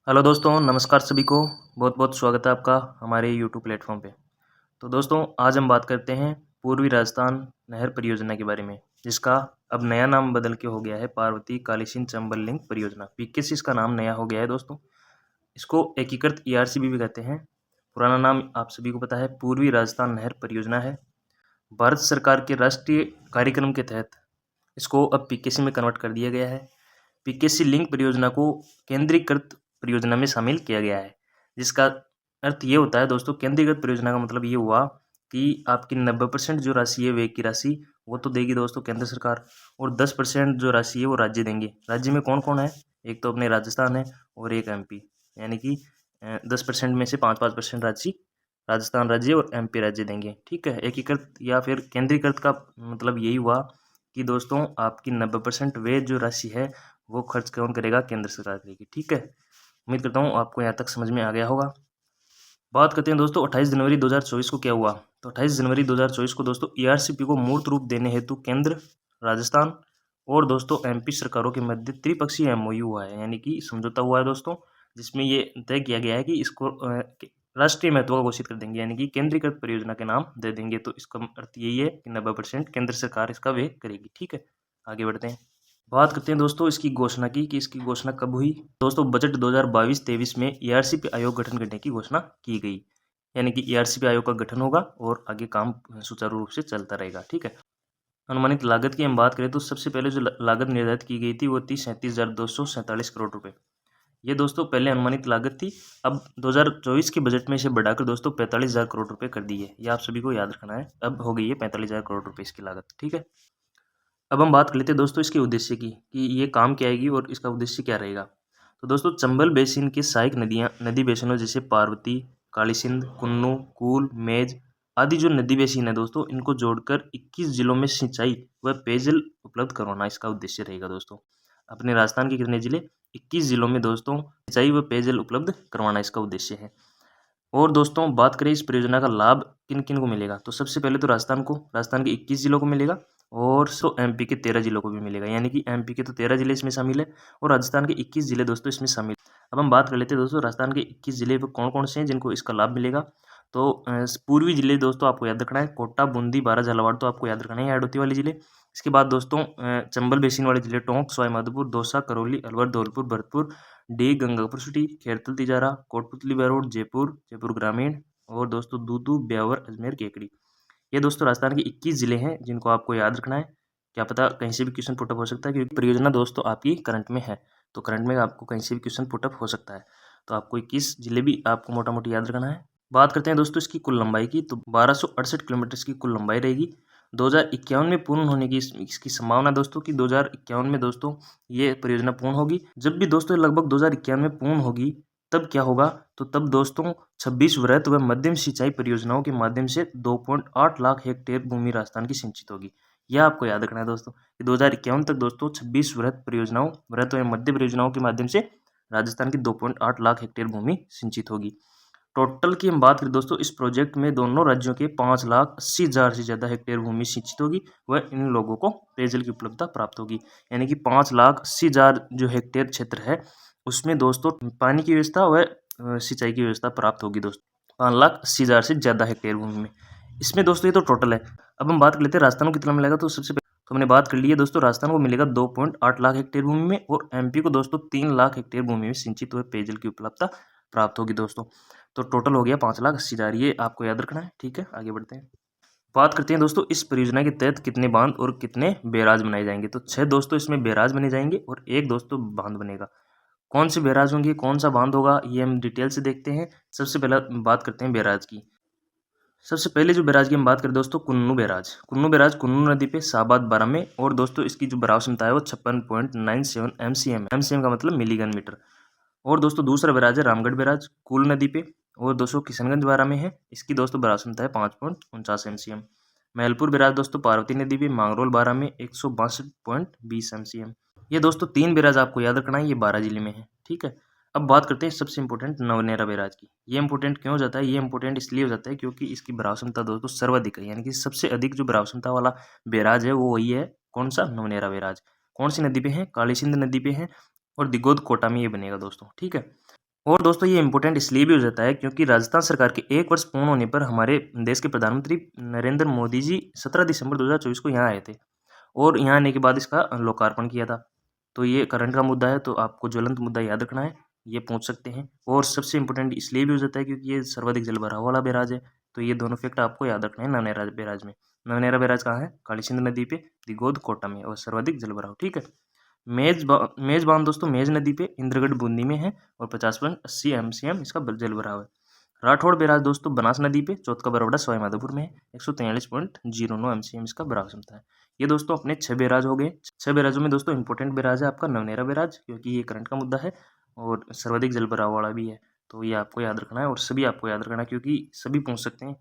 Hello दोस्तों, नमस्कार सभी को। बहुत बहुत स्वागत है आपका हमारे यूट्यूब प्लेटफॉर्म पे। तो दोस्तों, आज हम बात करते हैं पूर्वी राजस्थान नहर परियोजना के बारे में, जिसका अब नया नाम बदल के हो गया है पार्वती कालीसिंध चंबल लिंक परियोजना। पीकेसी इसका नाम नया हो गया है दोस्तों। इसको एकीकृत ईआरसीबी भी कहते हैं। पुराना नाम आप सभी को पता है, पूर्वी राजस्थान नहर परियोजना है। भारत सरकार के राष्ट्रीय कार्यक्रम के तहत इसको अब पीकेसी में कन्वर्ट कर दिया गया है। पीकेसी लिंक परियोजना को केंद्रीकृत परियोजना में शामिल किया गया है, जिसका अर्थ ये होता है दोस्तों, केंद्रीकृत परियोजना का मतलब ये हुआ कि आपकी 90% जो राशि है, व्यय की राशि, वो तो देगी दोस्तों केंद्र सरकार, और 10% जो राशि है वो राज्य देंगे। राज्य में कौन कौन है? एक तो अपने राजस्थान है और एक एमपी, यानी कि 10% में से 5-5% राशि राजस्थान राज्य और एमपी राज्य देंगे। ठीक है, एकीकृत या फिर केंद्रीकृत का मतलब यही हुआ कि दोस्तों आपकी 90% व्यय जो राशि है वो खर्च कौन करेगा? केंद्र सरकार करेगी। ठीक है, उम्मीद करता हूँ आपको यहाँ तक समझ में आ गया होगा। बात करते हैं दोस्तों 28 जनवरी 2024 को क्या हुआ। तो 28 जनवरी 2024 को दोस्तों ईआरसीपी को मूर्त रूप देने हेतु केंद्र, राजस्थान और दोस्तों एमपी सरकारों के मध्य त्रिपक्षीय एमओयू हुआ है, यानी कि समझौता हुआ है दोस्तों, जिसमें ये तय किया गया है कि इसको राष्ट्रीय महत्व का घोषित कर देंगे, यानी कि केंद्रीकृत परियोजना के नाम दे देंगे। तो इसका अर्थ यही है कि 90% केंद्र सरकार इसका व्यय करेगी। ठीक है, आगे बढ़ते हैं। बात करते हैं दोस्तों इसकी घोषणा की कि इसकी घोषणा कब हुई। दोस्तों बजट 2022-23 में ईआरसीपी आयोग गठन करने की घोषणा की गई, यानी कि ईआरसीपी आयोग का गठन होगा और आगे काम सुचारू रूप से चलता रहेगा। ठीक है, अनुमानित लागत की हम बात करें तो सबसे पहले जो लागत निर्धारित की गई थी वो थी 37,247 करोड़ रुपए। ये दोस्तों पहले अनुमानित लागत थी। अब 2024 के बजट में इसे बढ़ाकर दोस्तों 45,000 करोड़ रुपए कर दी है। ये आप सभी को याद रखना है, अब हो गई है 45,000 करोड़ रुपए इसकी लागत। ठीक है, अब हम बात कर लेते हैं दोस्तों इसके उद्देश्य की कि ये काम क्या आएगी और इसका उद्देश्य क्या रहेगा। तो दोस्तों चंबल बेसिन के सहायक नदी बेसिनों जैसे पार्वती, कालीसिंध, कुन्नू, कूल, मेज आदि जो नदी बेसिन है दोस्तों, इनको जोड़कर 21 जिलों में सिंचाई व पेयजल उपलब्ध करवाना इसका उद्देश्य रहेगा दोस्तों। अपने राजस्थान के कितने जिले? 21 जिलों में दोस्तों सिंचाई व पेयजल उपलब्ध करवाना इसका उद्देश्य है। और दोस्तों बात करें इस परियोजना का लाभ किन किन को मिलेगा, तो सबसे पहले तो राजस्थान के 21 जिलों को मिलेगा और एमपी के 13 जिलों को भी मिलेगा, यानी कि एमपी के तो 13 जिले इसमें शामिल है और राजस्थान के 21 जिले दोस्तों इसमें शामिल। अब हम बात कर लेते हैं दोस्तों राजस्थान के 21 जिले वो कौन कौन से हैं जिनको इसका लाभ मिलेगा। तो पूर्वी जिले दोस्तों आपको याद रखना है, कोटा, बूंदी, बारा, झालावाड़ तो आपको याद रखना है, ऐड होती वाले जिले। इसके बाद दोस्तों चंबल बेसिन वाले जिले टोंक, सवाईमाधोपुर, दौसा, करौली, अलवर, धौलपुर, भरतपुर, डी, गंगापुर सिटी, खेरतल, तिजारा, कोटपुतली बैरोड, जयपुर, जयपुर ग्रामीण और दोस्तों दूदू, ब्यावर, अजमेर, केकड़ी। ये दोस्तों राजस्थान के 21 जिले हैं जिनको आपको याद रखना है। क्या पता कहीं से भी क्वेश्चन पुटअप हो सकता है, क्योंकि परियोजना दोस्तों आपकी करंट में है, तो करंट में आपको कहीं से भी क्वेश्चन पुटअप हो सकता है। तो आपको 21 जिले भी आपको मोटा मोटी याद रखना है। बात करते हैं दोस्तों इसकी कुल लंबाई की, तो 1268 किलोमीटर की कुल लंबाई रहेगी। 2051 में पूर्ण होने की इसकी संभावना दोस्तों कि 2051 में दोस्तों ये परियोजना पूर्ण होगी। जब भी दोस्तों लगभग 2051 में पूर्ण होगी तब क्या होगा, तो तब दोस्तों 26 वृहत व मध्यम सिंचाई परियोजनाओं के माध्यम से 2.8 लाख हेक्टेयर भूमि राजस्थान की सिंचित होगी। यह आपको याद रखना है दोस्तों कि 2051 तक दोस्तों 26 वृहत व मध्य परियोजनाओं के माध्यम से राजस्थान की 2.8 लाख हेक्टेयर भूमि सिंचित होगी। टोटल की हम बात करें दोस्तों इस प्रोजेक्ट में दोनों राज्यों के 5,80,000 से ज़्यादा हेक्टेयर भूमि सिंचित होगी व इन लोगों को पेयजल की उपलब्धता प्राप्त होगी, यानी कि 5,80,000 जो हेक्टेयर क्षेत्र है उसमें दोस्तों पानी की व्यवस्था व सिंचाई की व्यवस्था प्राप्त होगी दोस्तों 5,80,000 से ज़्यादा हेक्टेयर भूमि में। इसमें दोस्तों ये तो टोटल है। अब हम बात कर लेते हैं राजस्थान को कितना मिलेगा। तो सबसे पहले तो हमने बात कर ली है दोस्तों, राजस्थान को मिलेगा 2.8 लाख हेक्टेयर भूमि में और एमपी को दोस्तों 3 लाख हेक्टेयर भूमि में सिंचित हुए पेयजल की उपलब्धता प्राप्त होगी दोस्तों। तो टोटल हो गया 5,80,000, ये आपको याद रखना है। ठीक है, आगे बढ़ते हैं। बात करते हैं दोस्तों इस परियोजना के तहत कितने बांध और कितने बैराज बनाए जाएंगे। तो 6 दोस्तों इसमें बैराज बने जाएंगे और 1 दोस्तों बांध बनेगा। कौन से बैराज होंगे, कौन सा बांध होगा, ये हम डिटेल से देखते हैं। सबसे पहला बात करते हैं बैराज की। सबसे पहले जो बैराज की हम बात करें दोस्तों कुन्नू बैराज कुन्नू नदी पे शाहबाद 12 में, और दोस्तों इसकी जो बराव क्षमता है वो 56.97 MCM है। MCM का मतलब मिलीगन मीटर। और दोस्तों दूसरा बैराज है रामगढ़ बैराज कूल नदी पे, और दोस्तों किशनगंज 12 में है। इसकी दोस्तों बराव क्षमता है 5.49 MCM। महलपुर बैराज दोस्तों पार्वती नदी पे मांगरोल 12 में 162.20 MCM। ये दोस्तों 3 बैराज आपको याद रखना है, ये 12 जिले में है। ठीक है, अब बात करते हैं सबसे इंपॉर्टेंट नवनेरा बैराज की। ये इंपॉर्टेंट क्यों हो जाता है? ये इंपॉर्टेंट इसलिए हो जाता है क्योंकि इसकी बराव क्षमता दोस्तों सर्वाधिक है, यानी कि सबसे अधिक जो बराव क्षमता वाला बैराज है वो वही है। कौन सा? नवनेरा बैराज। कौन सी नदी पे है? कालीसिंध नदी पे है और दिगोद कोटा में ये बनेगा दोस्तों। ठीक है, और दोस्तों ये इम्पोर्टेंट इसलिए भी हो जाता है क्योंकि राजस्थान सरकार के 1 वर्ष पूर्ण होने पर हमारे देश के प्रधानमंत्री नरेंद्र मोदी जी 17 दिसंबर 2024 को यहाँ आए थे और यहाँ आने के बाद इसका लोकार्पण किया था। तो ये करंट का मुद्दा है, तो आपको ज्वलंत मुद्दा याद रखना है, ये पूछ सकते हैं। और सबसे इम्पोर्टेंट इसलिए भी हो जाता है क्योंकि ये सर्वाधिक जल भराव वाला बैराज है। तो ये दोनों फैक्ट आपको याद रखना है नवनेरा बैराज में। नवनेरा बैराज कहाँ है? काली सिंध नदी पे दिगोद कोटा में और सर्वाधिक जल भराव, ठीक है। मेज बांध दोस्तों मेज नदी पे इंद्रगढ़ बूंदी में है और 50.80 MCM इसका जल भराव है। राठौड़ बैराज दोस्तों बनास नदी पे चौथ बरवड़ा सवाई माधोपुर में है, 143.09 MCM इसका भराव क्षमता है। ये दोस्तों अपने 6 बैराज हो गए। 6 बैराजों में दोस्तों इंपॉर्टेंट बैराज है आपका नवनेरा बैराज, क्योंकि ये करंट का मुद्दा है और सर्वाधिक जल भराव वाला भी है। तो ये आपको याद रखना है और सभी आपको याद रखना है क्योंकि सभी पूछ सकते हैं।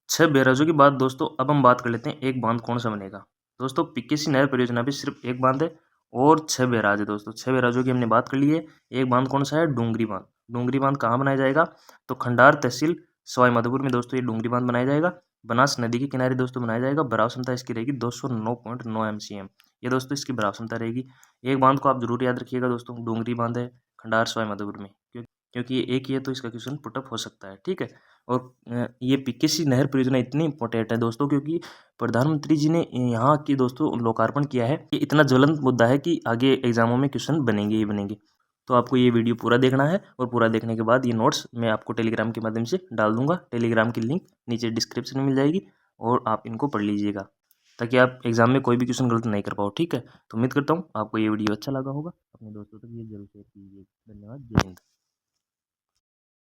6 बैराजों की बात दोस्तों, अब हम बात कर लेते हैं एक बांध कौन सा बनेगा। दोस्तों पीकेसी नहर परियोजना पे सिर्फ एक बांध है और 6 बैराज है दोस्तों। 6 बैराजों की हमने बात कर ली है। एक बांध कौन सा है? डूंगरी बांध। डूंगरी बांध कहाँ बनाया जाएगा? तो खंडार तहसील सवाई माधोपुर में दोस्तों ये डूंगरी बांध बनाया जाएगा। बनास नदी के किनारे दोस्तों बनाया जाएगा। भराव क्षमता इसकी रहेगी 209.9 MCM। ये दोस्तों इसकी भराव क्षमता रहेगी। एक बांध को आप जरूर याद रखिएगा दोस्तों, डूंगरी बांध है खंडार सवाई माधोपुर में, क्योंकि ये एक ही है तो इसका क्वेश्चन पुटअप हो सकता है, ठीक है। और ये पीकेसी नहर परियोजना इतनी इंपॉर्टेंट है दोस्तों क्योंकि प्रधानमंत्री जी ने यहाँ की दोस्तों लोकार्पण किया है। ये इतना ज्वलंत मुद्दा है कि आगे एग्जामों में क्वेश्चन बनेंगे ही बनेंगे। तो आपको ये वीडियो पूरा देखना है और पूरा देखने के बाद ये नोट्स मैं आपको टेलीग्राम के माध्यम से डाल दूंगा। टेलीग्राम की लिंक नीचे डिस्क्रिप्शन में मिल जाएगी और आप इनको पढ़ लीजिएगा ताकि आप एग्जाम में कोई भी क्वेश्चन गलत नहीं कर पाओ, ठीक है। तो उम्मीद करता हूँ आपको ये वीडियो अच्छा लगा होगा। अपने दोस्तों तक ये जरूर शेयर कीजिए। धन्यवाद। जय हिंद।